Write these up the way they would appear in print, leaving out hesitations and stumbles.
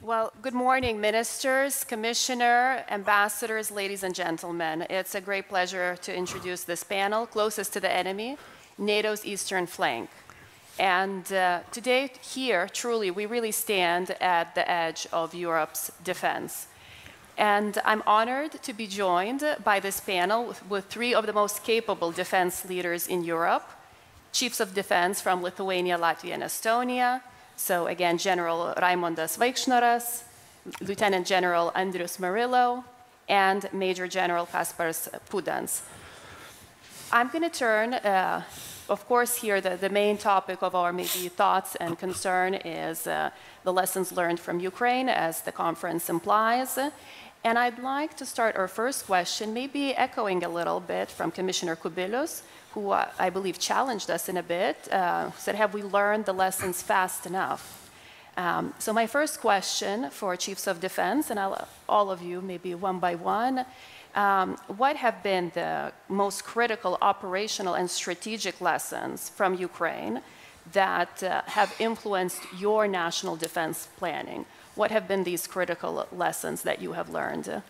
Well, good morning, ministers, commissioner, ambassadors, ladies and gentlemen. It's a great pleasure to introduce this panel, Closest to the Enemy, NATO's Eastern Flank. And today, here, truly, we really stand at the edge of Europe's defense. And I'm honored to be joined by this panel with three of the most capable defense leaders in Europe, chiefs of defense from Lithuania, Latvia, and Estonia. So again, General Raimundas Vaikšnoras, Lieutenant General Andrus Merilo, and Major General Kaspars Pudān. I'm going to turn, of course, here the main topic of our maybe thoughts and concern is the lessons learned from Ukraine, as the conference implies. And I'd like to start our first question, maybe echoing a little bit from Commissioner Kubilius, who I believe challenged us in a bit, said, have we learned the lessons fast enough? So my first question for chiefs of defense, and all of you, maybe one by one, what have been the most critical operational and strategic lessons from Ukraine that have influenced your national defense planning? What have been these critical lessons that you have learned?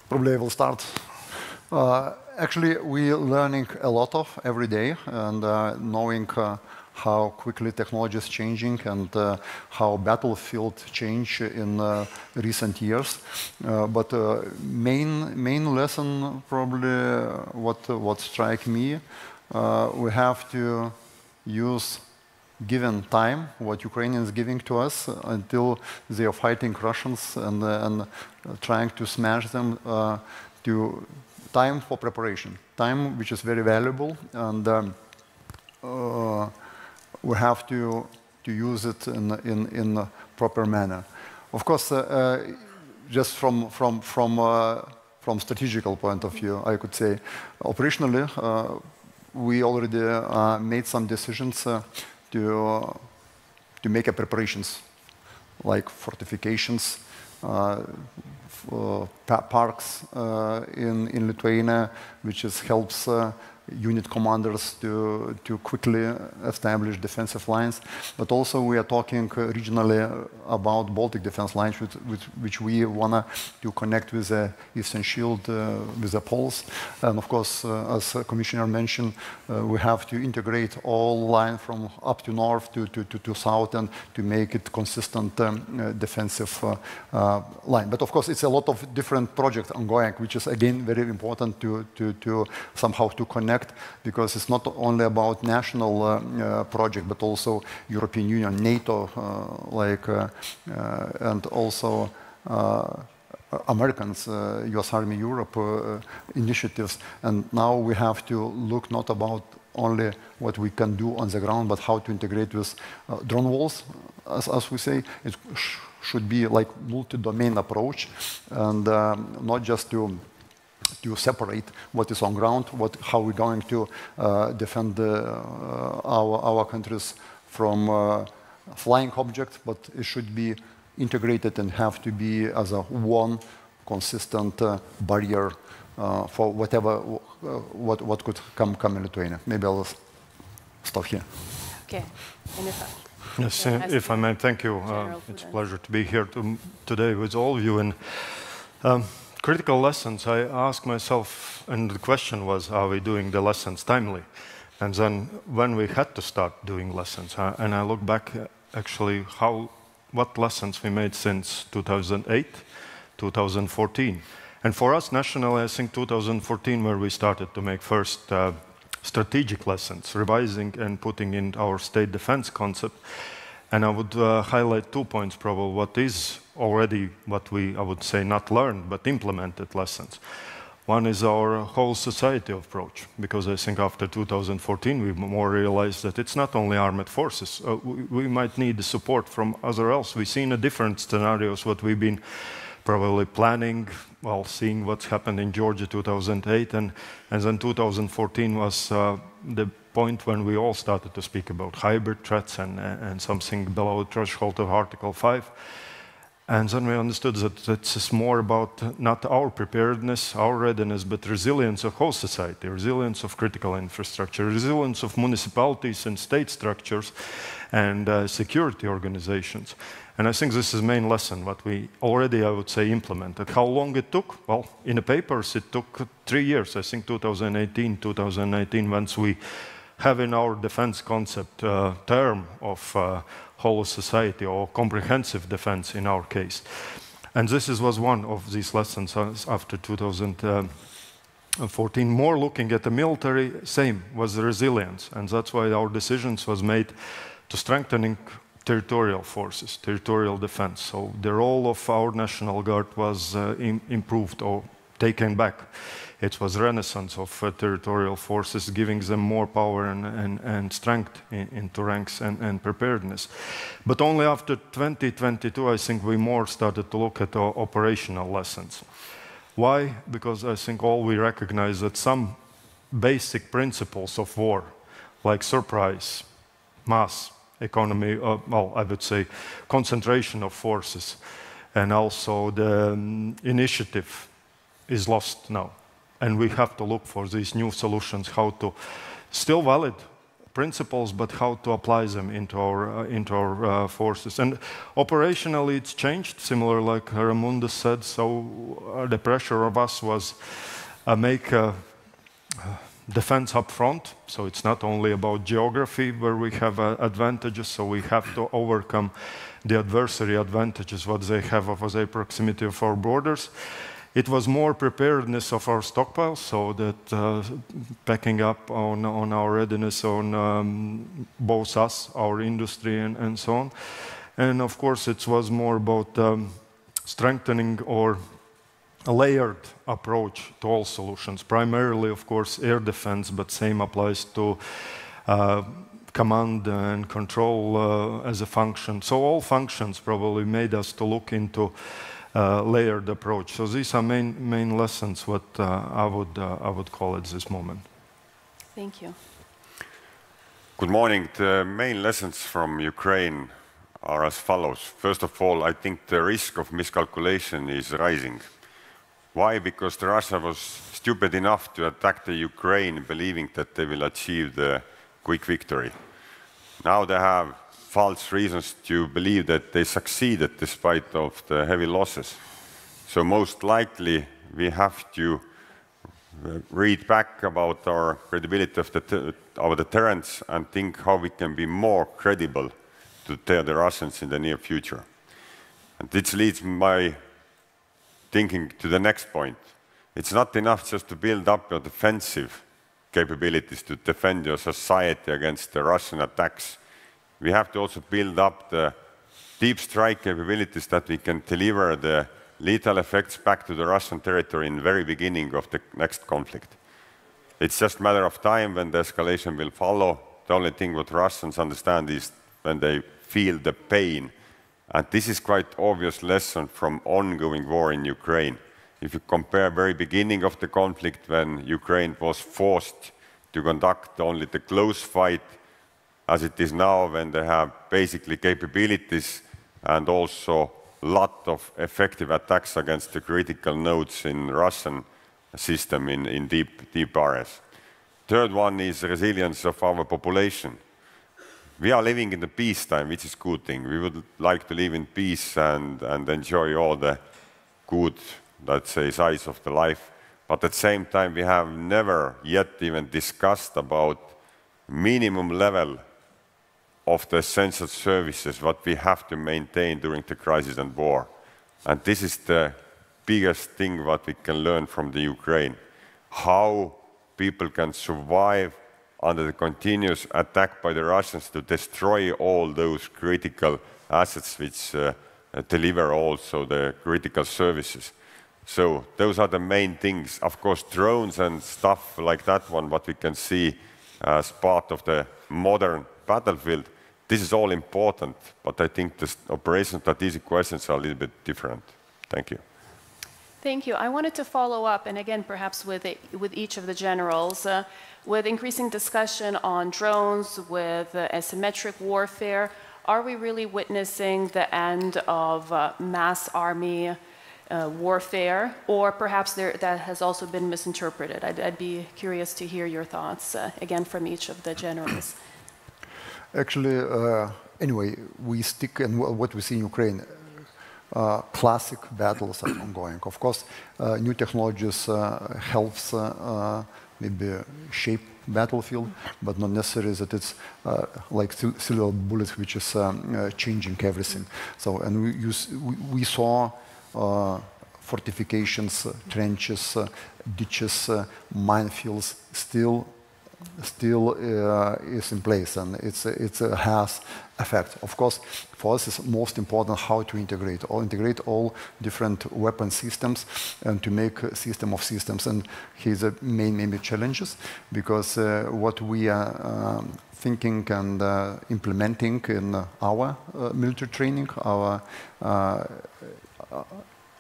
Probably I will start. Actually, we're learning a lot of every day, and knowing how quickly technology is changing and how battlefield change in recent years. But main lesson, probably what strike me, we have to use given time, what Ukrainians giving to us until they are fighting Russians and trying to smash them, to time for preparation, time which is very valuable, and we have to use it in a proper manner. Of course, just from strategical point of view, I could say, operationally, we already made some decisions to make preparations, like fortifications, parks in Lithuania, which helps unit commanders to quickly establish defensive lines. But also we are talking regionally about Baltic defense lines, which we want to connect with the Eastern Shield, with the Poles. And of course, as Commissioner mentioned, we have to integrate all lines from up to north to south and to make it consistent defensive line. But of course, it's a lot of different projects ongoing, which is again very important to somehow to connect, because it's not only about national project, but also European Union, NATO, and also Americans, US Army Europe initiatives. And now we have to look not about only what we can do on the ground, but how to integrate with drone walls, as we say. It should be like multi-domain approach, and not just to separate what is on ground, how we're going to defend our countries from flying objects, but it should be integrated and have to be as a one consistent barrier for whatever what could come in Lithuania. Maybe I'll stop here. Okay. Yes, if I may, thank you. It's a pleasure to be here today with all of you. And critical lessons, I asked myself, and the question was, are we doing the lessons timely? And then when we had to start doing lessons, and I look back actually what lessons we made since 2008, 2014. And for us nationally, I think 2014 where we started to make first strategic lessons, revising and putting in our state defense concept. And I would highlight 2 points probably, what is already what we, I would say, not learned, but implemented lessons. One is our whole society approach, because I think after 2014 we more realized that it's not only armed forces. We might need the support from other else. We've seen different scenarios, what we've been probably planning, well, seeing what's happened in Georgia 2008, and then 2014 was the point when we all started to speak about hybrid threats and something below the threshold of Article 5. And then we understood that it's more about not our preparedness, our readiness, but resilience of whole society, resilience of critical infrastructure, resilience of municipalities and state structures and security organizations. And I think this is the main lesson, what we already, I would say, implemented. How long it took? Well, in the papers, it took 3 years, I think 2018, 2019, once we have in our defense concept term of whole society or comprehensive defense in our case. And this was one of these lessons after 2014. More looking at the military, same, was the resilience. And that's why our decisions was made to strengthening territorial forces, territorial defense. So the role of our National Guard was improved or taken back. It was renaissance of territorial forces, giving them more power and strength into ranks and preparedness. But only after 2022, I think we more started to look at our operational lessons. Why? Because I think all we recognize that some basic principles of war, like surprise, mass, economy, well, I would say concentration of forces, and also the initiative is lost now. And we have to look for these new solutions, how to, still valid principles, but how to apply them into our forces. And operationally it's changed, similar like Raimundas said, so the pressure of us was make defense up front, so it's not only about geography where we have advantages, so we have to overcome the adversary advantages, what they have of their proximity of our borders. It was more preparedness of our stockpiles, so that packing up on our readiness on both us, our industry, and so on. And of course, it was more about strengthening or a layered approach to all solutions. Primarily, of course, air defense, but same applies to command and control as a function. So all functions probably made us to look into layered approach. So these are main lessons what I would call at this moment. Thank you. Good morning. The main lessons from Ukraine are as follows. First of all, I think the risk of miscalculation is rising. Why? Because Russia was stupid enough to attack the Ukraine believing that they will achieve the quick victory. Now they have false reasons to believe that they succeeded despite of the heavy losses. So most likely we have to read back about our credibility of our deterrence and think how we can be more credible to tear the Russians in the near future. And this leads my thinking to the next point. It's not enough just to build up your defensive capabilities to defend your society against the Russian attacks. We have to also build up the deep strike capabilities that we can deliver the lethal effects back to the Russian territory in the very beginning of the next conflict. It's just a matter of time when the escalation will follow. The only thing what Russians understand is when they feel the pain. And this is quite obvious lesson from ongoing war in Ukraine. If you compare very beginning of the conflict when Ukraine was forced to conduct only the close fight, as it is now when they have basically capabilities and also a lot of effective attacks against the critical nodes in Russian system in deep areas. Third one is resilience of our population. We are living in the peacetime, which is a good thing. We would like to live in peace and enjoy all the good, let's say, sides of the life. But at the same time, we have never yet even discussed about minimum level of the essential services what we have to maintain during the crisis and war. And this is the biggest thing what we can learn from the Ukraine. How people can survive under the continuous attack by the Russians to destroy all those critical assets which deliver also the critical services. So those are the main things. Of course, drones and stuff like that one, what we can see as part of the modern battlefield, this is all important, but I think the operation strategic questions are a little bit different. Thank you. Thank you. I wanted to follow up, and again, perhaps with each of the generals, with increasing discussion on drones, with asymmetric warfare. are we really witnessing the end of mass army warfare, or perhaps that has also been misinterpreted? I'd be curious to hear your thoughts, again, from each of the generals. Actually, anyway, we stick in what we see in Ukraine. Classic battles are ongoing. Of course, new technologies helps maybe shape battlefield, but not necessarily that it's like silver bullet which is changing everything. So, and we saw fortifications, trenches, ditches, minefields still is in place, and it has effect. Of course, for us it's most important how to integrate all different weapon systems and to make a system of systems. And here's the main challenges, because what we are thinking and implementing in our military training, our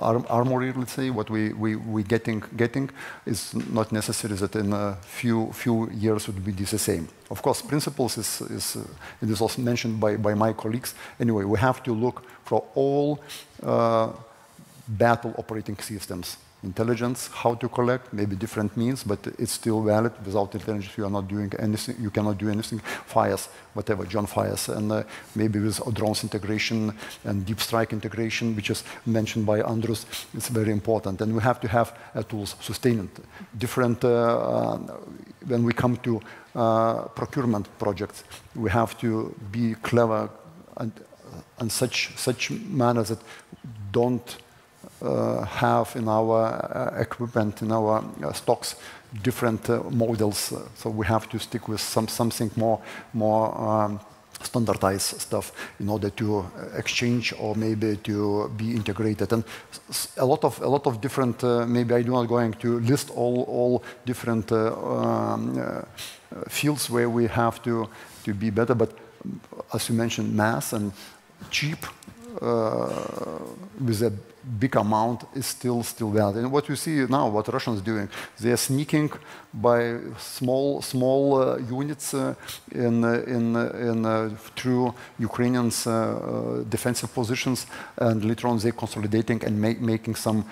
armory, let's say, what we getting is not necessary that in a few years would be the same. Of course, principles it is also mentioned by my colleagues. Anyway, we have to look for all battle operating systems. Intelligence, how to collect, maybe different means, but it's still valid. Without intelligence, you are not doing anything. You cannot do anything. Fires, whatever, John fires, and maybe with drones integration and deep strike integration, which is mentioned by Andrus, it's very important. And we have to have tools sustained. Different when we come to procurement projects, we have to be clever and such manner that don't have in our equipment, in our stocks, different models. So we have to stick with something more standardized stuff in order to exchange or maybe to be integrated. And a lot of different. Maybe I'm not going to list all different fields where we have to be better. But as you mentioned, mass and cheap with a big amount is still valid. And what you see now, what Russians doing, they are sneaking by small units through Ukrainians' defensive positions, and later on they consolidating and making some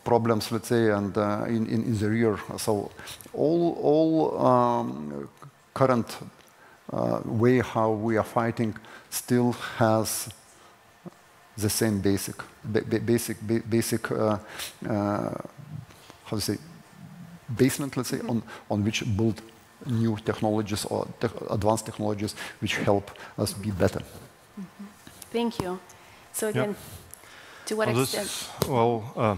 problems, let's say, and in the rear. So all current way how we are fighting still has the same basic how to say, basement, let's say, on which build new technologies or advanced technologies which help us be better. Mm-hmm. Thank you. So again, to what extent? I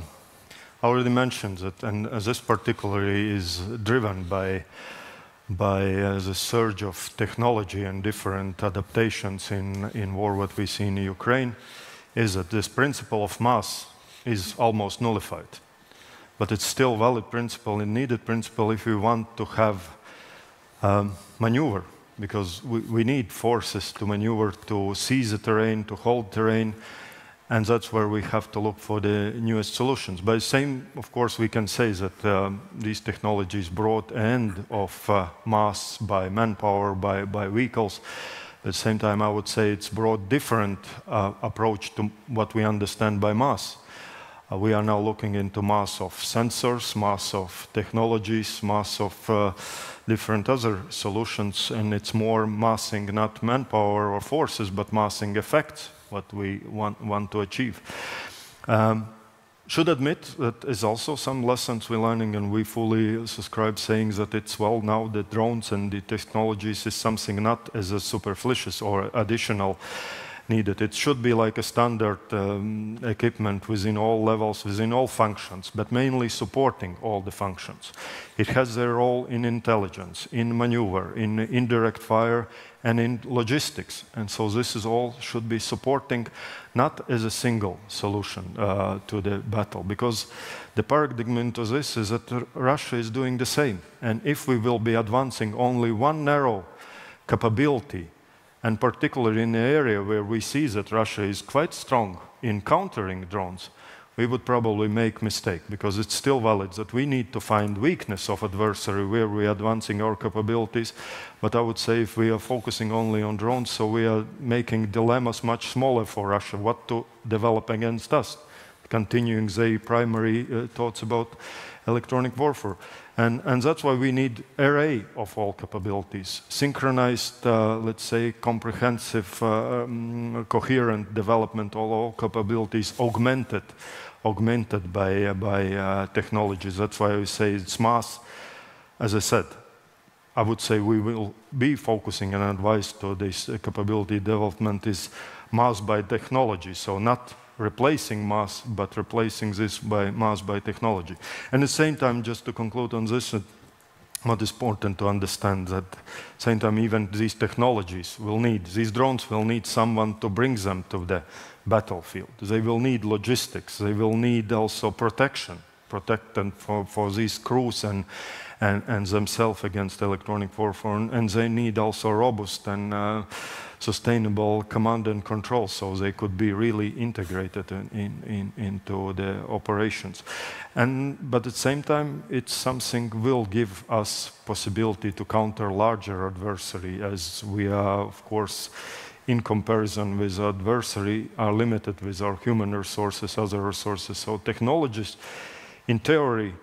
already mentioned that, and this particularly is driven by the surge of technology and different adaptations in war, what we see in Ukraine, is that this principle of mass is almost nullified. But it's still a valid principle and needed principle if we want to have maneuver, because we need forces to maneuver, to seize the terrain, to hold terrain, and that's where we have to look for the newest solutions. But the same, of course, we can say that these technologies brought an end of mass by manpower, by vehicles. At the same time, I would say it's brought different approach to what we understand by mass. We are now looking into mass of sensors, mass of technologies, mass of different other solutions, and it's more massing not manpower or forces, but massing effects, what we want to achieve. Should admit that is also some lessons we're learning, and we fully subscribe saying that it's, well, now the drones and the technologies is something not as a superfluous or additional needed. It should be like a standard equipment within all levels, within all functions, but mainly supporting all the functions. It has their role in intelligence, in maneuver, in indirect fire, and in logistics. And so this is all should be supporting, not as a single solution to the battle, because the paradigm into this is that Russia is doing the same. And if we will be advancing only one narrow capability, and particularly in the area where we see that Russia is quite strong in countering drones, we would probably make mistake, because it's still valid that we need to find weakness of adversary where we are advancing our capabilities. But I would say if we are focusing only on drones, so we are making dilemmas much smaller for Russia, what to develop against us, continuing their primary thoughts about electronic warfare. And that's why we need array of all capabilities, synchronized, let's say, comprehensive, coherent development of all capabilities, augmented by technologies. That's why we say it's mass. As I said, I would say we will be focusing and advice to this capability development is mass by technology, so not replacing mass, but replacing this by mass by technology. And at the same time, just to conclude on this, what is important to understand that at the same time even these technologies will need, these drones will need someone to bring them to the battlefield. They will need logistics, they will need also protection for these crews and themselves against electronic warfare, and they need also robust and sustainable command and control, so they could be really integrated into the operations. But at the same time, it's something will give us possibility to counter larger adversary, as we are, of course, in comparison with adversary, are limited with our human resources, other resources. So technologies, in theory,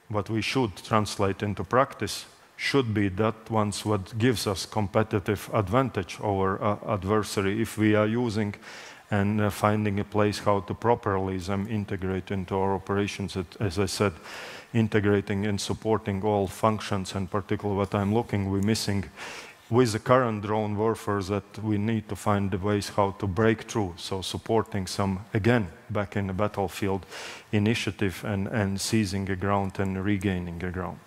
what we should translate into practice should be that ones what gives us competitive advantage over adversary if we are using and finding a place how to properly them integrate into our operations. As I said, integrating and supporting all functions, and particularly what we're missing with the current drone warfare, that we need to find the ways how to break through. So supporting some, again, back in the battlefield initiative and seizing a ground and regaining a ground.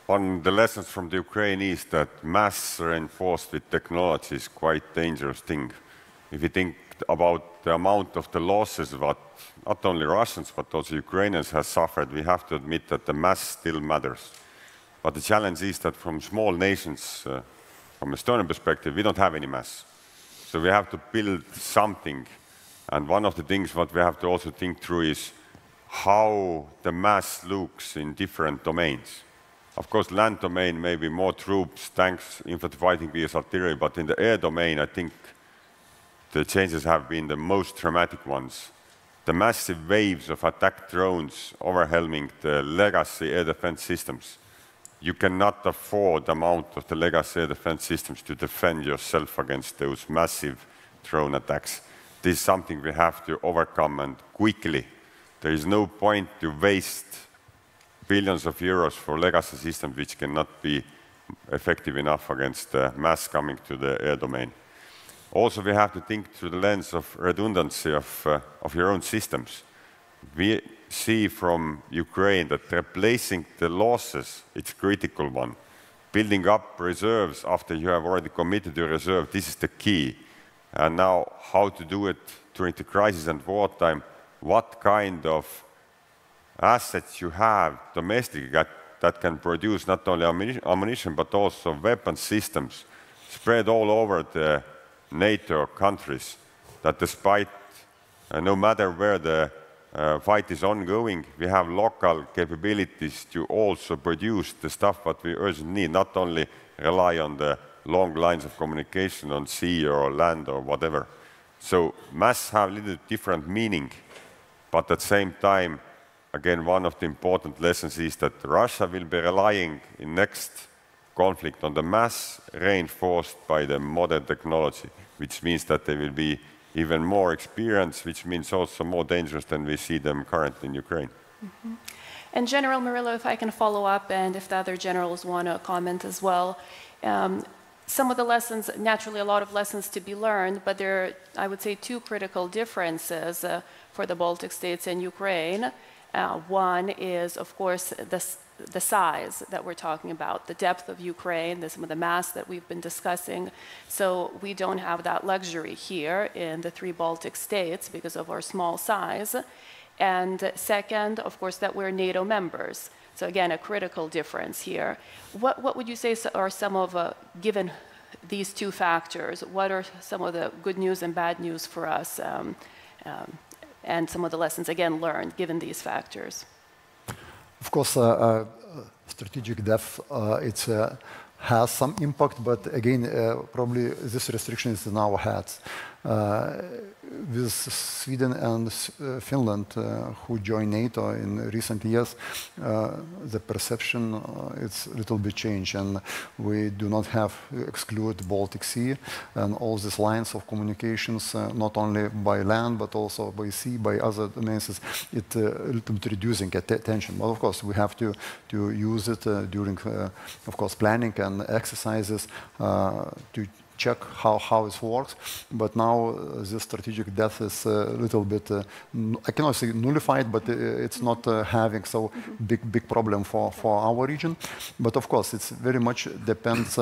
One of the lessons from the Ukraine is that mass reinforced with technology is quite a dangerous thing. If you think about the amount of the losses that not only Russians but also Ukrainians have suffered, we have to admit that the mass still matters. But the challenge is that from small nations, from Estonian perspective, we don't have any mass. So we have to build something. And one of the things what we have to also think through is how the mass looks in different domains. Of course, land domain, maybe more troops, tanks, infantry fighting vehicles, artillery, but in the air domain, I think the changes have been the most dramatic ones. The massive waves of attack drones overwhelming the legacy air defense systems. You cannot afford the amount of the legacy air defense systems to defend yourself against those massive drone attacks. This is something we have to overcome, and quickly. There is no point to waste billions of euros for legacy systems which cannot be effective enough against the mass coming to the air domain. Also, we have to think through the lens of redundancy of your own systems. We see from Ukraine that replacing the losses, it's a critical one. Building up reserves after you have already committed your reserve, this is the key. And now, how to do it during the crisis and wartime, what kind of assets you have domestically that can produce not only ammunition but also weapon systems spread all over the NATO countries, that despite no matter where the fight is ongoing, we have local capabilities to also produce the stuff that we urgently need, not only rely on the long lines of communication on sea or land or whatever. So mass have a little different meaning, but at the same time, again, one of the important lessons is that Russia will be relying in next conflict on the mass reinforced by the modern technology, which means that they will be even more experienced, which means also more dangerous than we see them currently in Ukraine. Mm-hmm. And General Merilo, if I can follow up, and if the other generals want to comment as well. Some of the lessons, naturally a lot of lessons to be learned, but there are, I would say, two critical differences for the Baltic states and Ukraine. One is, of course, the size that we're talking about, the depth of Ukraine, some of the mass that we've been discussing. So we don't have that luxury here in the three Baltic states because of our small size. And second, of course, that we're NATO members. So again, a critical difference here. What would you say are some of, given these two factors, what are some of the good news and bad news for us, and some of the lessons, again, learned given these factors? Of course, strategic depth, it has some impact, but again, probably this restriction is in our hands. With Sweden and Finland, who joined NATO in recent years, the perception is a little bit changed, and we do not have to exclude the Baltic Sea and all these lines of communications, not only by land, but also by sea, by other domains. It's a little bit reducing attention. But of course, we have to use it during, of course, planning and exercises to check how it works. But now the strategic depth is a little bit, I cannot say nullified, but it's not having so big problem for our region. But of course, it's very much depends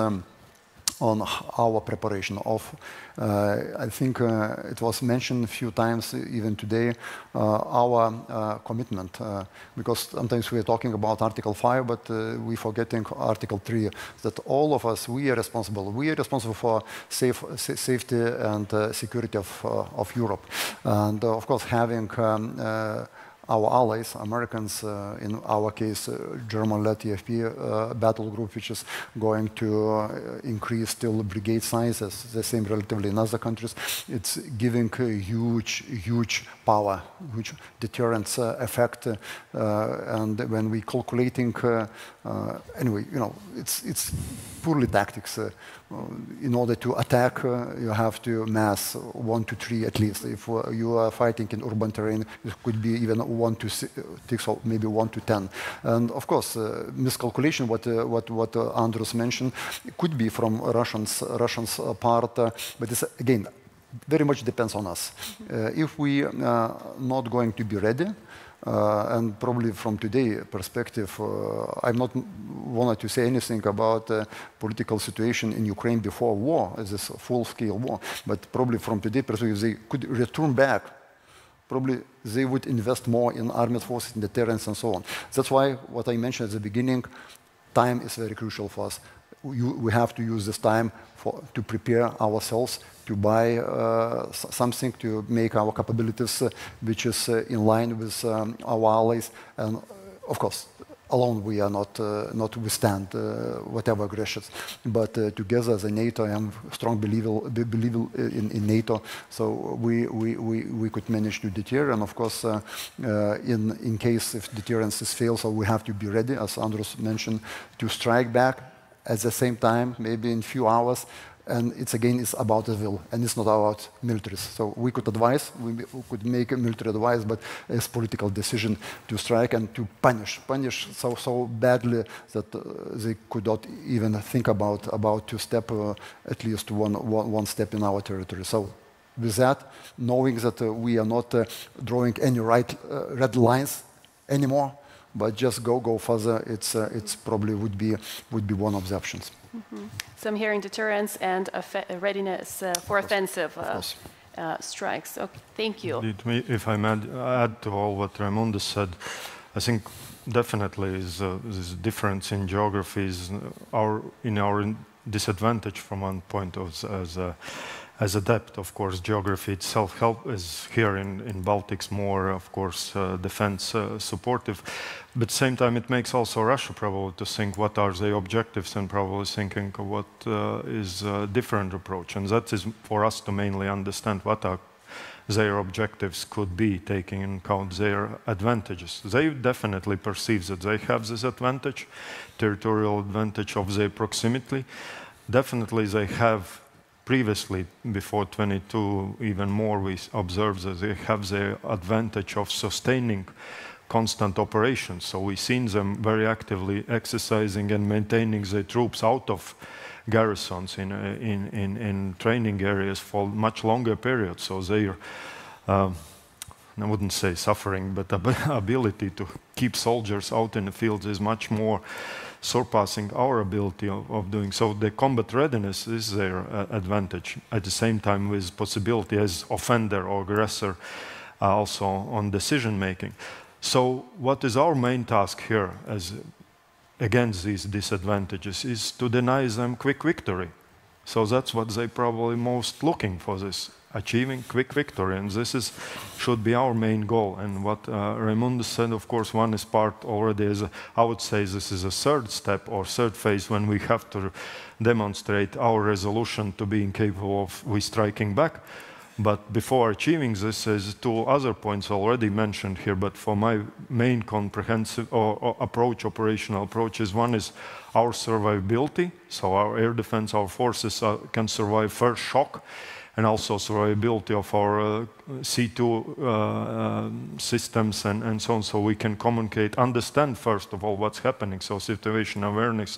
on our preparation of, I think it was mentioned a few times even today, our commitment, because sometimes we are talking about Article 5, but we're forgetting Article 3, that all of us, we are responsible. We are responsible for safety and security of Europe. And of course, having our allies, Americans, in our case, German-led TFP battle group, which is going to increase still brigade sizes, the same relatively in other countries. It's giving a huge power, huge deterrence effect. And when we calculating, anyway, you know, it's purely tactics. In order to attack, you have to mass 1 to 3 at least. If you are fighting in urban terrain, it could be even 1 to 6 or maybe 1 to 10. And of course, miscalculation, what Andrus mentioned, it could be from Russians part, but it's again very much depends on us. If we are not going to be ready, and probably from today's perspective, I'm not wanted to say anything about political situation in Ukraine before war, this full-scale war, but probably from today's perspective, they could return back. Probably they would invest more in armed forces, in deterrence, and so on. That's why what I mentioned at the beginning, time is very crucial for us. We have to use this time to prepare ourselves, to buy something, to make our capabilities which is in line with our allies. And of course, alone we are not withstand whatever aggressions. But together as a NATO, I am a strong believer in NATO. So we could manage to deter. And of course, in case if deterrence fails, so we have to be ready, as Andrus mentioned, to strike back at the same time, maybe in a few hours. And it's about the will, and it's not about militaries. So we could advise, we could make a military advice, but it's political decision to strike and to punish so badly that they could not even think about to step at least one step in our territory. So with that, knowing that we are not drawing any red lines anymore, but just go further, it's probably would be one of the options. Mm-hmm. So I'm hearing deterrence and readiness for offensive strikes. Okay, thank you. If I may add to all what Raimundas said, I think definitely is this difference in geographies in our disadvantage from one point as a depth. Of course, geography itself is here in Baltics more, of course, defense supportive. But at the same time, it makes also Russia probably to think what are their objectives and probably thinking what is a different approach. And that is for us to mainly understand what are their objectives could be, taking into account their advantages. They definitely perceive that they have this advantage, territorial advantage of their proximity. Definitely they have previously, before 22, even more, we observed that they have the advantage of sustaining constant operations. So we've seen them very actively exercising and maintaining their troops out of garrisons in training areas for much longer periods. So their, I wouldn't say suffering, but ability to keep soldiers out in the fields is much more surpassing our ability of doing so. The combat readiness is their advantage. At the same time, with possibility as offender or aggressor also on decision making. So what is our main task here as against these disadvantages is to deny them quick victory. So that's what they probably most looking for, this achieving quick victory, and this should be our main goal. And what Raimundas said, of course, one is part already is, I would say this is a third step or third phase when we have to demonstrate our resolution to being capable of striking back. But before achieving this, is two other points already mentioned here, but for my main comprehensive operational approach is one is our survivability, so our air defense, our forces can survive first shock, and also survivability of our C2 systems and so on, so we can communicate, understand first of all what's happening, so situation awareness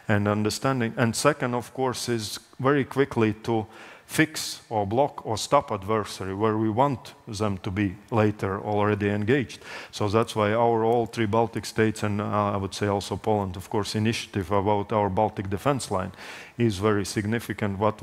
and understanding. And second, of course, is very quickly to fix or block or stop adversary where we want them to be later already engaged. So that's why our all three Baltic states, and I would say also Poland, of course, initiative about our Baltic defense line is very significant. What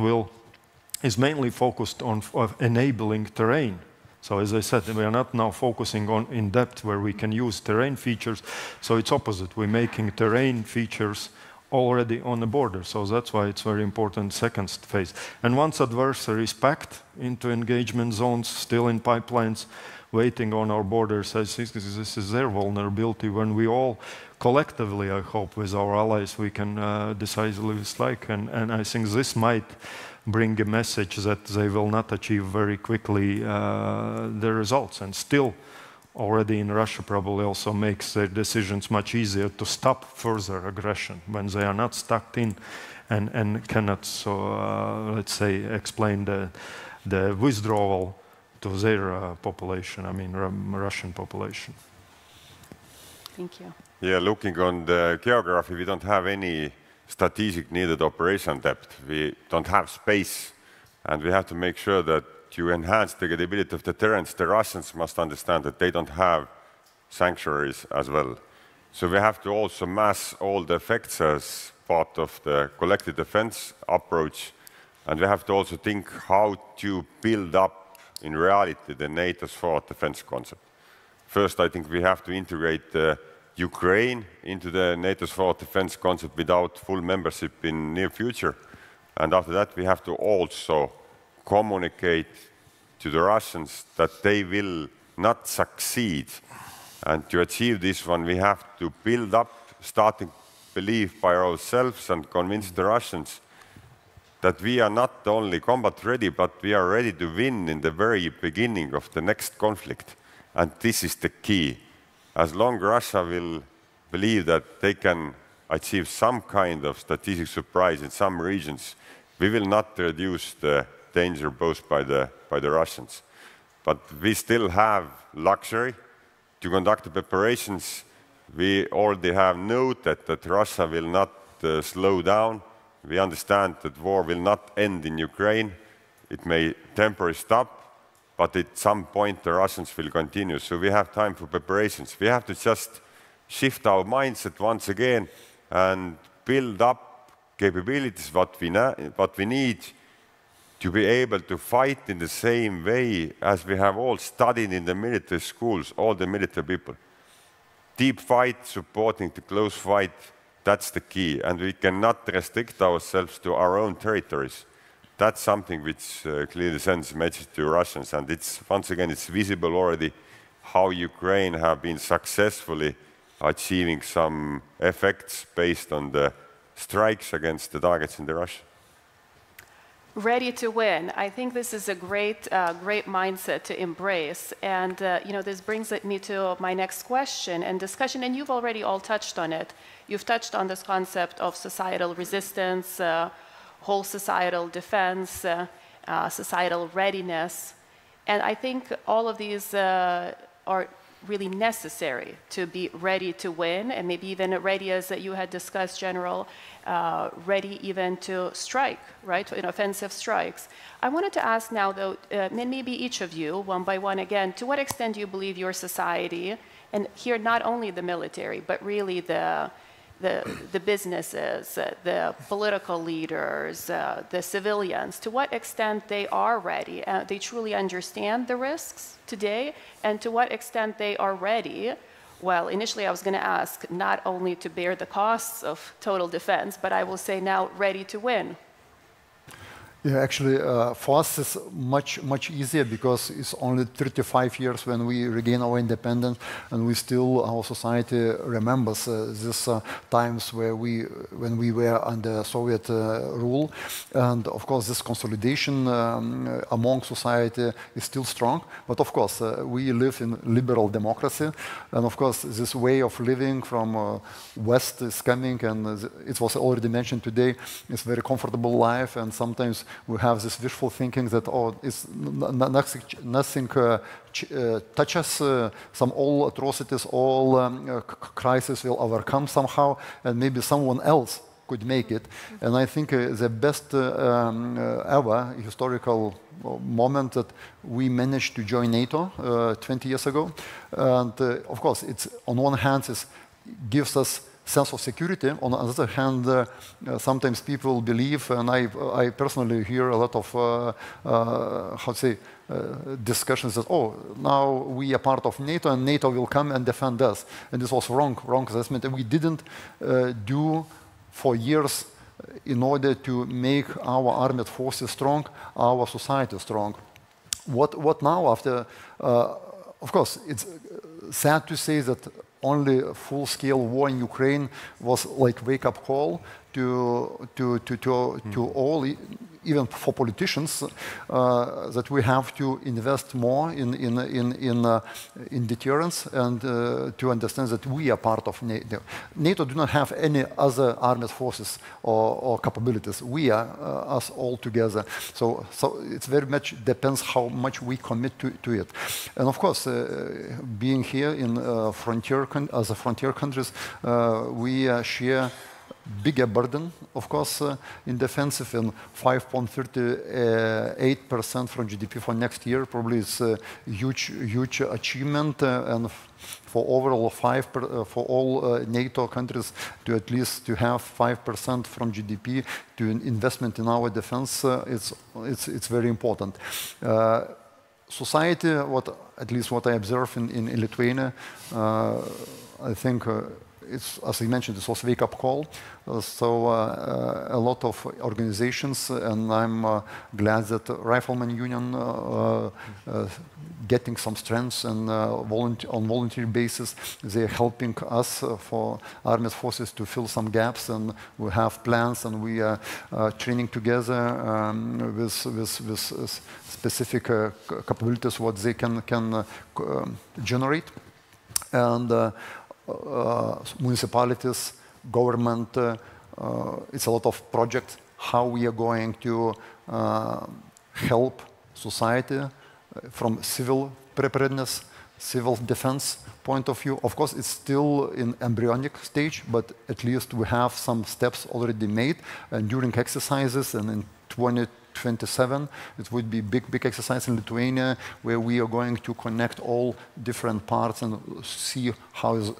is mainly focused on enabling terrain. So as I said, we are not now focusing on in depth where we can use terrain features. So it's opposite. We're making terrain features already on the border. So that's why it's very important second phase. And once adversary is packed into engagement zones, still in pipelines, waiting on our borders, I think this is their vulnerability when we all collectively, I hope, with our allies, we can decisively strike. And I think this might bring a message that they will not achieve very quickly the results. And still, already in Russia probably also makes their decisions much easier to stop further aggression when they are not stuck in and cannot, so let's say, explain the withdrawal to their population, I mean Russian population. Thank you. Yeah, looking on the geography, we don't have any strategic needed operation depth. We don't have space, and we have to make sure that to enhance the credibility of deterrence, the Russians must understand that they don't have sanctuaries as well. So we have to also mass all the effects as part of the collective defense approach, and we have to also think how to build up in reality the NATO's forward defense concept. First, I think we have to integrate Ukraine into the NATO's forward defense concept without full membership in near future. And after that, we have to also communicate to the Russians that they will not succeed. And to achieve this one, we have to build up starting belief by ourselves and convince the Russians that we are not only combat ready, but we are ready to win in the very beginning of the next conflict. And this is the key. As long as Russia will believe that they can achieve some kind of strategic surprise in some regions, we will not reduce the danger posed by the Russians. But we still have luxury to conduct the preparations. We already have noted that Russia will not slow down. We understand that war will not end in Ukraine. It may temporarily stop, but at some point the Russians will continue. So we have time for preparations. We have to just shift our mindset once again and build up capabilities, what we need to be able to fight in the same way as we have all studied in the military schools, all the military people. Deep fight, supporting the close fight, that's the key. And we cannot restrict ourselves to our own territories. That's something which clearly sends a message to Russians. And it's, once again, it's visible already how Ukraine have been successfully achieving some effects based on the strikes against the targets in the Russia. Ready to win. I think this is a great mindset to embrace. And this brings me to my next question and discussion, and you've already all touched on it. You've touched on this concept of societal resistance, whole societal defense, societal readiness. And I think all of these are really necessary to be ready to win, and maybe even ready, as you had discussed, General, ready even to strike, right, in offensive strikes. I wanted to ask now, though, maybe each of you, one by one again, to what extent do you believe your society, and here not only the military, but really the businesses, the political leaders, the civilians, to what extent they are ready, they truly understand the risks today, and to what extent they are ready. Well, initially I was going to ask not only to bear the costs of total defense, but I will say now ready to win. Yeah, actually, for us it's much easier because it's only 35 years when we regain our independence, and our society remembers these times when we were under Soviet rule, and of course this consolidation among society is still strong. But of course, we live in liberal democracy, and of course this way of living from West is coming, and it was already mentioned today. It's very comfortable life, and sometimes we have this wishful thinking that nothing touches some all atrocities, all crises will overcome somehow, and maybe someone else could make it. And I think the best ever historical moment that we managed to join NATO 20 years ago. And of course, it's on one hand, it gives us sense of security. On the other hand, sometimes people believe, and I personally hear a lot of, discussions that, now we are part of NATO and NATO will come and defend us. And this was wrong assessment. And we didn't do for years in order to make our armed forces strong, our society strong. What now after, of course, it's sad to say that only full-scale war in Ukraine was like wake-up call to all, even for politicians, that we have to invest more in deterrence and to understand that we are part of NATO. NATO do not have any other armed forces or capabilities. We are us all together. So it very much depends how much we commit to it. And of course, being here in as a frontier countries, we share bigger burden, of course, in defensive, and 5.38% from GDP for next year probably is a huge achievement, and for overall for all NATO countries to at least to have 5% from GDP to investment in our defense, it's very important. Society, at least what I observe in Lithuania, I think. It's, as I mentioned, this was a wake-up call. So a lot of organizations, and I'm glad that Rifleman Union getting some strengths, and on voluntary basis, they're helping us for armed forces to fill some gaps, and we have plans, and we are training together with specific capabilities what they can generate, and. Municipalities, government, it's a lot of projects, how we are going to help society from civil preparedness, civil defense point of view. Of course, it's still in embryonic stage, but at least we have some steps already made, and during exercises, and in 2027, it would be big exercise in Lithuania where we are going to connect all different parts and see how it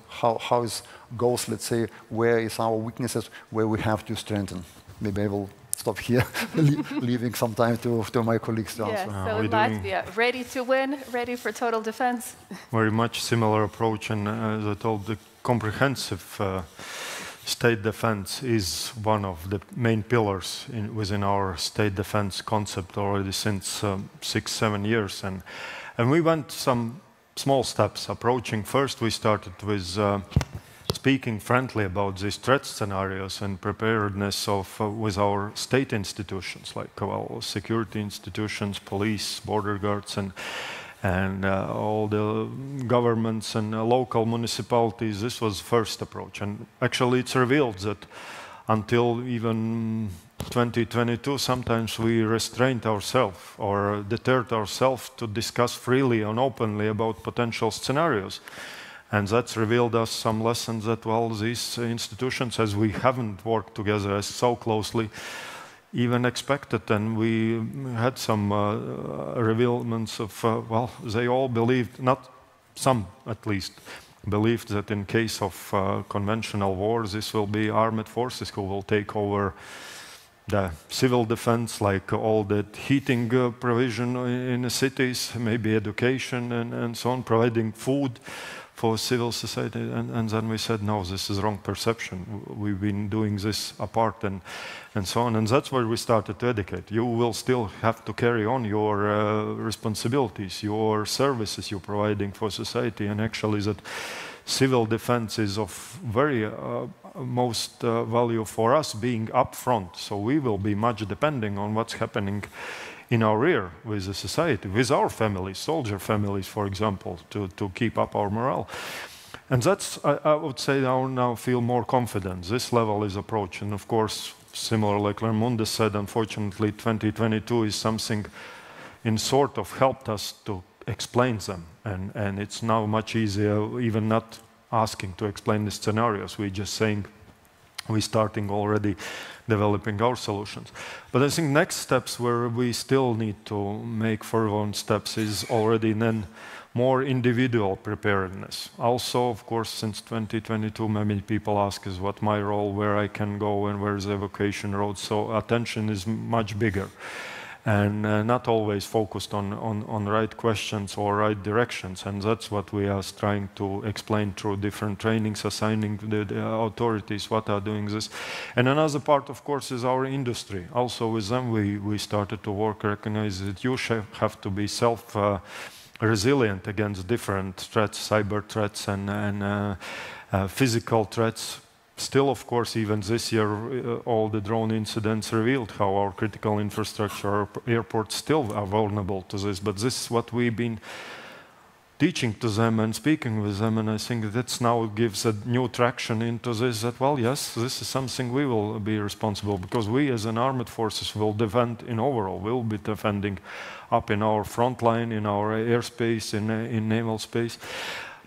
goes, let's say, where is our weaknesses, where we have to strengthen. Maybe I will stop here, leaving some time to my colleagues to answer. So Latvia, ready to win, ready for total defense? Very much similar approach, and as I told, the comprehensive state defense is one of the main pillars within our state defense concept already since 6-7 years. And we went some small steps approaching. First, we started with speaking friendly about these threat scenarios and preparedness with our state institutions, like security institutions, police, border guards, and all the governments and local municipalities. This was the first approach. And actually it's revealed that until even 2022, sometimes we restrained ourselves or deterred ourselves to discuss freely and openly about potential scenarios. And that's revealed us some lessons that, well, these institutions, as we haven't worked together so closely, even expected, and we had some revealments of, well, they all believed, not some at least, believed that in case of conventional war, this will be armed forces who will take over the civil defense, like all that heating provision in the cities, maybe education and so on, providing food for civil society, and then we said, no, this is wrong perception. We've been doing this apart and so on, and that's where we started to educate. You will still have to carry on your responsibilities, your services you're providing for society, and actually that civil defense is of very most value for us being upfront. So we will be much depending on what's happening in our rear with the society, with our families, soldier families, for example, to keep up our morale. And that's, I would say, I now feel more confident. This level is approached. And of course, similar like Raimundas said, unfortunately, 2022 is something in sort of helped us to explain them. And it's now much easier, even not asking to explain the scenarios. We're just saying, we're starting already developing our solutions. But I think next steps where we still need to make further steps is already then more individual preparedness. Also, of course, since 2022, many people ask is what my role, where I can go and where's the evacuation road. So attention is much bigger and not always focused on right questions or right directions. And that's what we are trying to explain through different trainings, assigning the authorities what are doing this. And another part, of course, is our industry. Also with them, we started to work, recognize that you have to be resilient against different threats, cyber threats and physical threats. Still, of course, even this year, all the drone incidents revealed how our critical infrastructure, our airports still are vulnerable to this. But this is what we've been teaching to them and speaking with them. And I think that now gives a new traction into this, that, well, yes, this is something we will be responsible, because we as an armed forces will defend in overall. We'll be defending up in our front line, in our airspace, in naval space.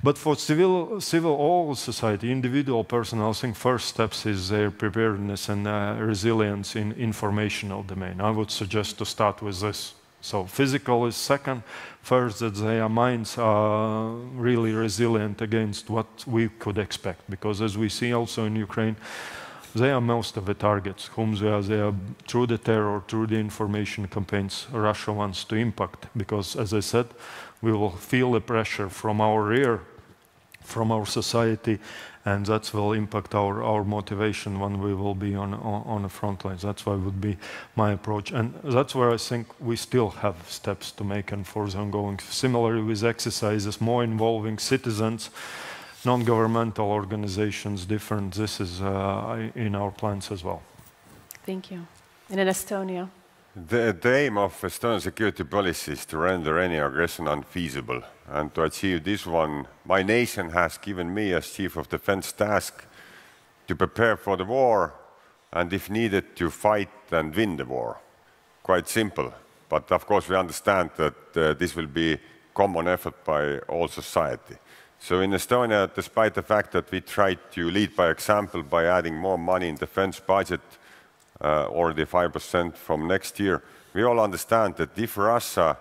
But for civil all society, individual personnel, I think first steps is their preparedness and resilience in informational domain. I would suggest to start with this. So physical is second. First, that their minds are really resilient against what we could expect. Because as we see also in Ukraine, they are most of the targets, whom they are through the terror, through the information campaigns, Russia wants to impact. Because as I said, we will feel the pressure from our rear, from our society, and that will impact our motivation when we will be on the front lines. That's why would be my approach. And that's where I think we still have steps to make and for the ongoing. Similarly with exercises, more involving citizens, non-governmental organizations, different. This is in our plans as well. Thank you. And in Estonia? The aim of Estonian security policy is to render any aggression unfeasible. And to achieve this one, my nation has given me as Chief of Defense task to prepare for the war and, if needed, to fight and win the war. Quite simple. But of course we understand that this will be common effort by all society. So in Estonia, despite the fact that we tried to lead by example by adding more money in defense budget, already 5% from next year, we all understand that if Russia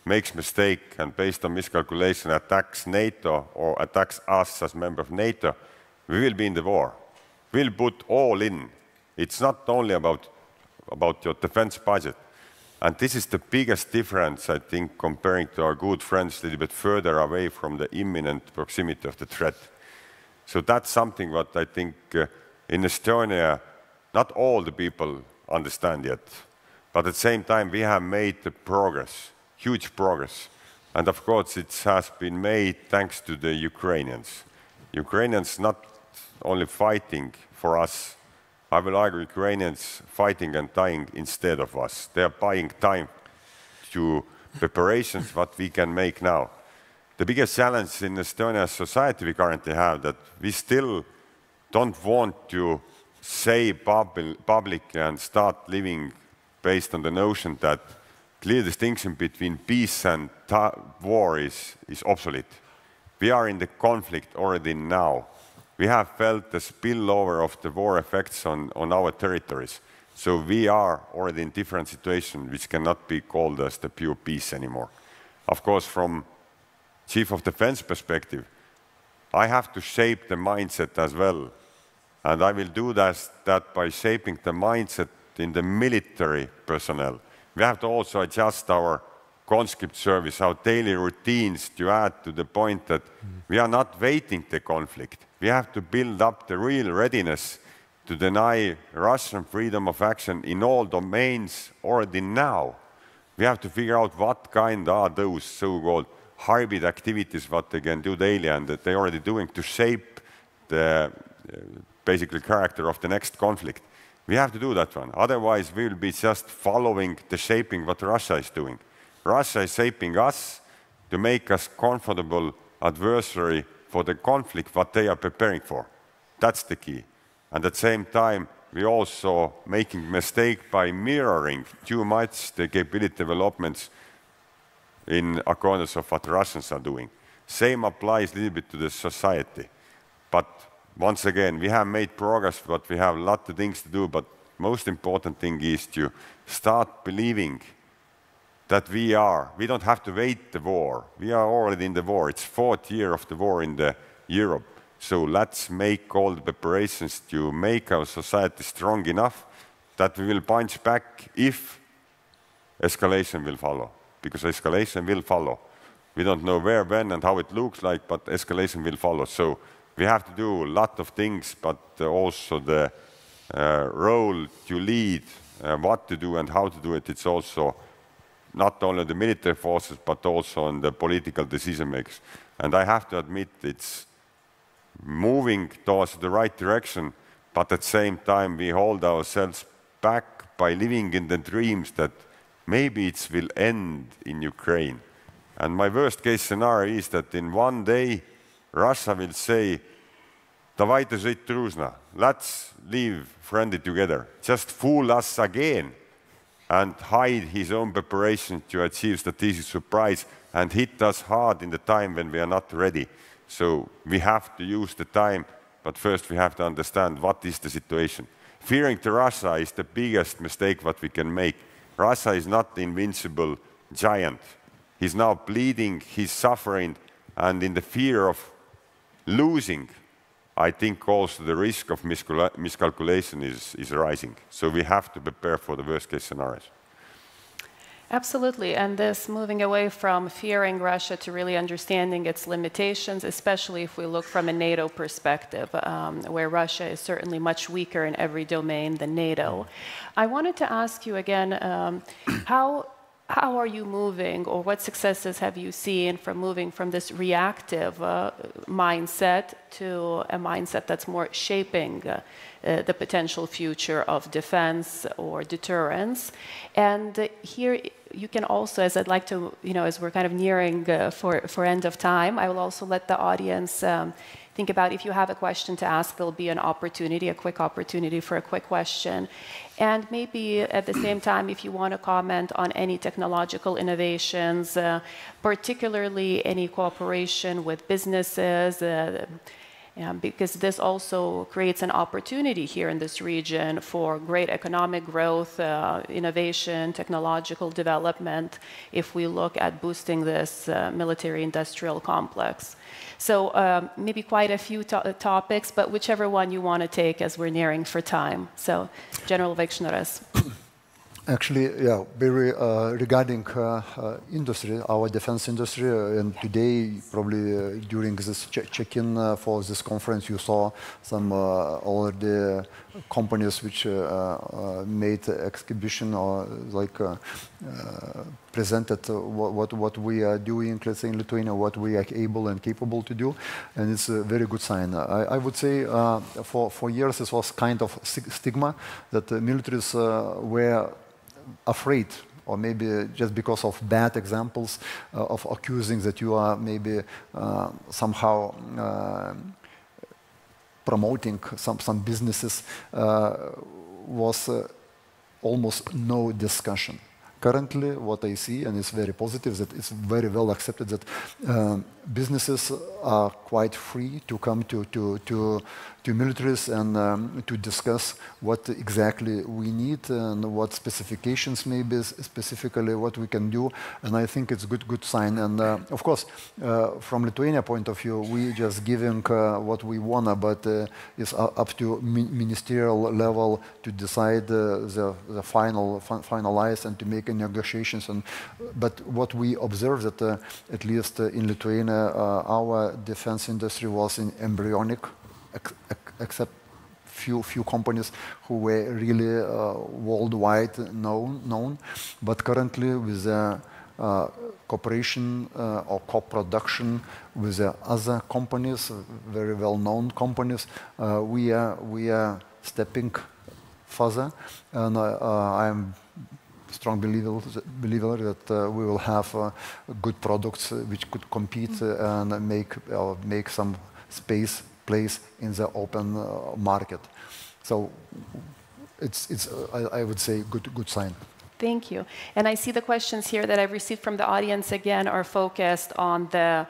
makes mistake and based on miscalculation attacks NATO or attacks us as member of NATO, we will be in the war. We'll put all in. It's not only about your defense budget. And this is the biggest difference, I think, comparing to our good friends a little bit further away from the imminent proximity of the threat. So that's something what I think in Estonia, not all the people understand yet. But at the same time, we have made the progress, huge progress. And of course, it has been made thanks to the Ukrainians. Ukrainians not only fighting for us, I will argue Ukrainians fighting and dying instead of us. They are buying time to preparations what we can make now. The biggest challenge in Estonia's society we currently have that we still don't want to say publicly and start living based on the notion that clear distinction between peace and war is obsolete. We are in the conflict already now. We have felt the spillover of the war effects on our territories. So we are already in different situations which cannot be called as the pure peace anymore. Of course, from Chief of Defense perspective, I have to shape the mindset as well. And I will do that by shaping the mindset in the military personnel. We have to also adjust our conscript service, our daily routines to add to the point that we are not waiting the conflict. We have to build up the real readiness to deny Russian freedom of action in all domains already now. We have to figure out what kind are those so-called hybrid activities, what they can do daily and that they're already doing to shape the basically character of the next conflict. We have to do that one. Otherwise, we will be just following the shaping what Russia is doing. Russia is shaping us to make us comfortable adversary for the conflict what they are preparing for. That's the key. And at the same time, we're also making mistake by mirroring too much the capability developments in accordance of what the Russians are doing. Same applies a little bit to the society. But once again, we have made progress, but we have a lot of things to do. But most important thing is to start believing that we don't have to wait the war. We are already in the war. It's 4th year of the war in Europe. So let's make all the preparations to make our society strong enough that we will punch back if escalation will follow. Because escalation will follow. We don't know where, when, and how it looks like, but escalation will follow. So we have to do a lot of things, but also the role to lead, what to do and how to do it, it's also not only the military forces, but also on the political decision makers. And I have to admit, it's moving towards the right direction, but at the same time, we hold ourselves back by living in the dreams that maybe it will end in Ukraine. And my worst case scenario is that in one day, Russia will say, "Давайте жить дружно. Let's live friendly together." Just fool us again and hide his own preparation to achieve strategic surprise and hit us hard in the time when we are not ready. So we have to use the time, but first we have to understand what is the situation. Fearing to Russia is the biggest mistake what we can make. Russia is not the invincible giant. He's now bleeding, he's suffering, and in the fear of losing, I think also the risk of miscalculation is rising. So we have to prepare for the worst case scenarios. Absolutely, and this moving away from fearing Russia to really understanding its limitations, especially if we look from a NATO perspective, where Russia is certainly much weaker in every domain than NATO. I wanted to ask you again, how are you moving, or what successes have you seen from moving from this reactive mindset to a mindset that's more shaping the potential future of defense or deterrence? And here you can also, as I'd like to, as we're kind of nearing for end of time, I will also let the audience think about if you have a question to ask, there'll be an opportunity, a quick opportunity for a quick question. And maybe at the same time, if you want to comment on any technological innovations, particularly any cooperation with businesses, because this also creates an opportunity here in this region for great economic growth, innovation, technological development, if we look at boosting this military-industrial complex. So maybe quite a few topics, but whichever one you want to take as we're nearing for time. So, General Vaikšnoras. Actually, yeah, very regarding industry, our defense industry, and today, probably during this check-in for this conference, you saw some already companies which made exhibition or like presented what we are doing, let's say in Lithuania, what we are able and capable to do, and it's a very good sign. I would say for years this was kind of stigma that the militaries were afraid, or maybe just because of bad examples of accusing that you are maybe somehow promoting some businesses, was almost no discussion. Currently, what I see, and it's very positive, that it's very well accepted that businesses are quite free to come to militaries and to discuss what exactly we need and what specifications maybe specifically what we can do. And I think it's good sign. And of course, from Lithuania point of view, we just giving what we wanna, but it's up to ministerial level to decide the finalize and to make negotiations. But what we observed that at least in Lithuania, our defense industry was in embryonic, except few companies who were really worldwide known. But currently, with cooperation or co-production with other companies, very well-known companies, we are stepping further, and I'm strong believer that we will have good products which could compete and make some place in the open market. So it's I would say good sign. Thank you. And I see the questions here that I've received from the audience again are focused on the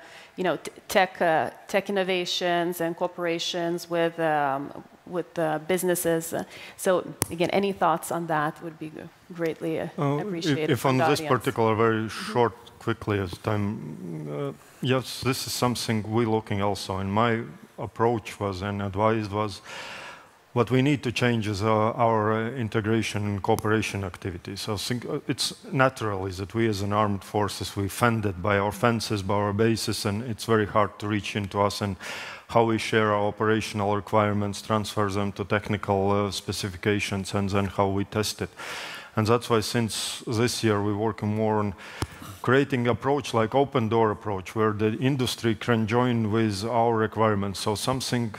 tech innovations and cooperations with businesses. So again, any thoughts on that would be greatly appreciated. If on this particular, very short, quickly as time, yes, this is something we're looking also. And my approach was and advised was, what we need to change is our integration and cooperation activities. So it's natural is that we as an armed forces, we funded by our fences, by our bases, and it's very hard to reach into us and how we share our operational requirements, transfer them to technical specifications, and then how we test it. And that's why since this year we're working more on creating an approach like open door approach, where the industry can join with our requirements. So something,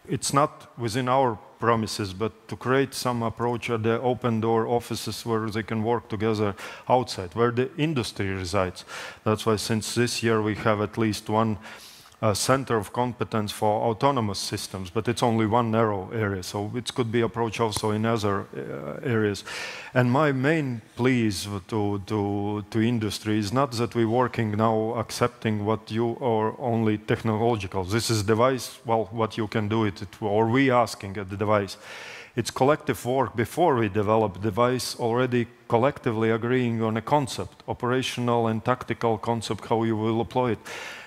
it's not within our promises, but to create some approach at the open door offices where they can work together outside, where the industry resides. That's why since this year we have at least one center of competence for autonomous systems, but it's only one narrow area, so it could be approached also in other areas. And my main plea to industry is not that we're working now accepting what you are only technological. This is device, well, what you can do it, or we asking at the device. It's collective work before we develop device, already collectively agreeing on a concept, operational and tactical concept, how you will deploy it.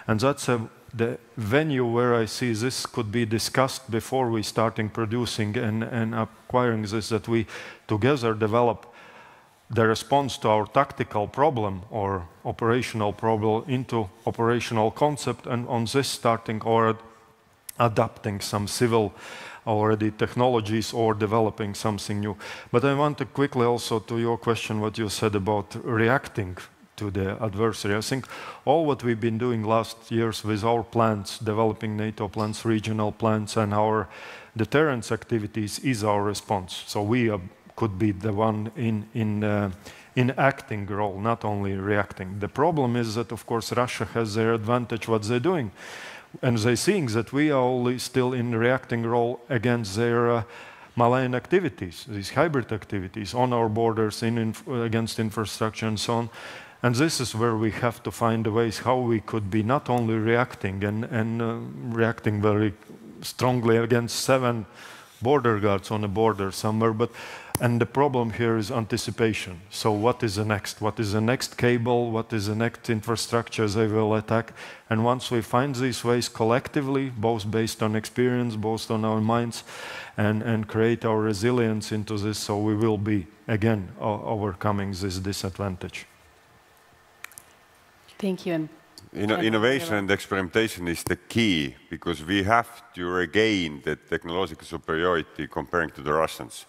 And that's the venue where I see this could be discussed before we starting producing and acquiring this, that we together develop the response to our tactical problem or operational problem into operational concept, and on this starting or adapting some civil already technologies or developing something new. But I want to quickly also to your question, what you said about reacting to the adversary. I think all what we've been doing last years with our plans, developing NATO plans, regional plans, and our deterrence activities is our response. So we could be the one in acting role, not only reacting. The problem is that, of course, Russia has their advantage what they're doing. And they're seeing that we are only still in reacting role against their malign activities, these hybrid activities on our borders, against infrastructure and so on. And this is where we have to find the ways how we could be not only reacting and reacting very strongly against 7 border guards on a border somewhere, and the problem here is anticipation. So what is the next? What is the next cable? What is the next infrastructure they will attack? And once we find these ways collectively, both based on experience, both on our minds, and create our resilience into this, so we will be, again, overcoming this disadvantage. Thank you. Innovation and experimentation is the key, because we have to regain the technological superiority comparing to the Russians.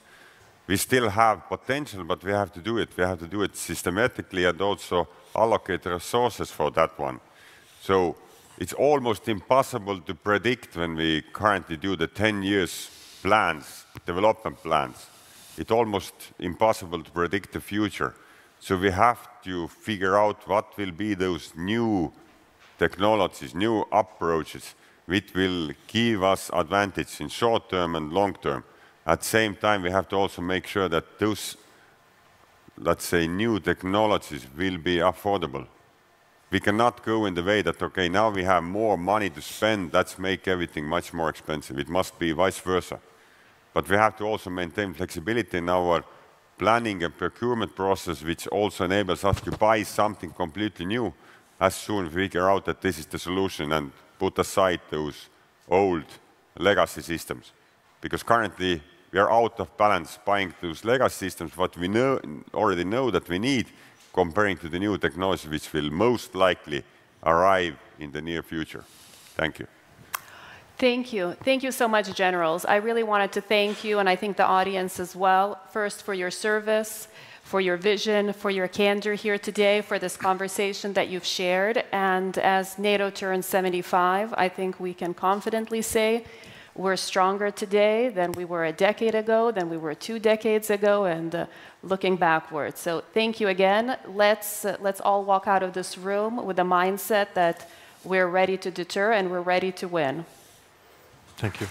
We still have potential, but we have to do it. We have to do it systematically and also allocate resources for that one. So it's almost impossible to predict when we currently do the 10 years plans, development plans. It's almost impossible to predict the future. So we have to figure out what will be those new technologies, new approaches, which will give us advantage in short term and long term. At the same time, we have to also make sure that those, let's say, new technologies will be affordable. We cannot go in the way that, okay, now we have more money to spend, let's make everything much more expensive. It must be vice versa. But we have to also maintain flexibility in our planning and procurement process, which also enables us to buy something completely new as soon as we figure out that this is the solution and put aside those old legacy systems. Because currently we are out of balance buying those legacy systems, what we already know that we need, comparing to the new technology which will most likely arrive in the near future. Thank you. Thank you. Thank you so much, Generals. I really wanted to thank you, and I think the audience as well, first for your service, for your vision, for your candor here today, for this conversation that you've shared. And as NATO turns 75, I think we can confidently say we're stronger today than we were a decade ago, than we were 2 decades ago, and looking backwards. So thank you again. Let's all walk out of this room with the mindset that we're ready to deter and we're ready to win. Thank you.